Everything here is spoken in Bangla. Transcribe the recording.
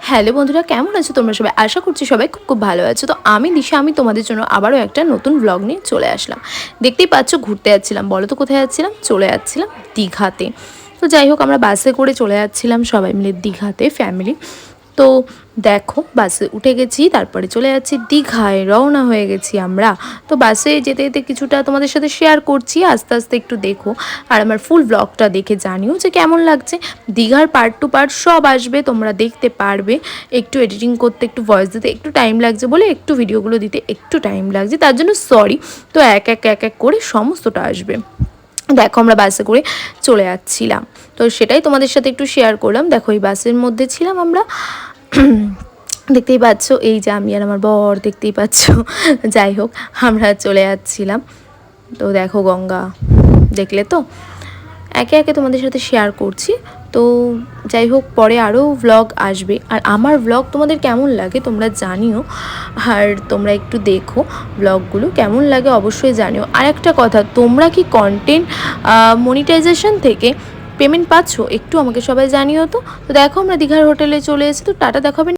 হ্যালো বন্ধুরা, কেমন আছো তোমরা সবাই? আশা করছি সবাই খুব খুব ভালো আছো। তো আমি দিশা, আমি তোমাদের জন্য আবারও একটা নতুন ব্লগ নিয়ে চলে আসলাম। দেখতেই পাচ্ছ, ঘুরতে যাচ্ছিলাম। বলো তো কোথায় যাচ্ছিলাম? চলে যাচ্ছিলাম দীঘাতে। তো যাই হোক, আমরা বাসে করে চলে যাচ্ছিলাম সবাই মিলে দীঘাতে, ফ্যামিলি। তো দেখো, বাসে উঠে গেছি, তারপরে চলে যাচ্ছি দীঘায়, রওনা হয়ে গেছি আমরা। তো বাসে যেতে যেতে কিছুটা তোমাদের সাথে শেয়ার করছি, আস্তে আস্তে একটু দেখো। আর আমার ফুল ব্লগটা দেখে জানিও যে কেমন লাগছে। দীঘার পার্ট টু পার্ট সব আসবে, তোমরা দেখতে পারবে। একটু এডিটিং করতে, একটু ভয়েস দিতে একটু টাইম লাগছে বলে, একটু ভিডিওগুলো দিতে একটু টাইম লাগছে, তার জন্য সরি। তো এক এক এক এক করে সমস্তটা আসবে। দেখো, আমরা বাসে করে চলে যাচ্ছিলাম, তো সেটাই তোমাদের সাথে একটু শেয়ার করলাম। দেখো, এই বাসের মধ্যে ছিলাম আমরা। দেখতেই পাচ্ছ, এই যে আমি আর আমার বর, দেখতেই পাচ্ছ। যাই হোক, আমরা চলে যাচ্ছিলাম। তো দেখো গঙ্গা, দেখলে তো, একে একে তোমাদের সাথে শেয়ার করছি। তো যাই হোক, পরে আরও ভ্লগ আসবে। আর আমার ভ্লগ তোমাদের কেমন লাগে তোমরা জানিও। আর তোমরা একটু দেখো ভ্লগগুলো কেমন লাগে, অবশ্যই জানিও। আর একটা কথা, তোমরা কি কন্টেন্ট মনিটাইজেশন থেকে পেমেন্ট পাচ্ছ? একটু আমাকে সবাই জানিও তো। তো দেখো, আমরা দীঘার হোটেলে চলে এসেছি। তো টাটা, দেখাবেন।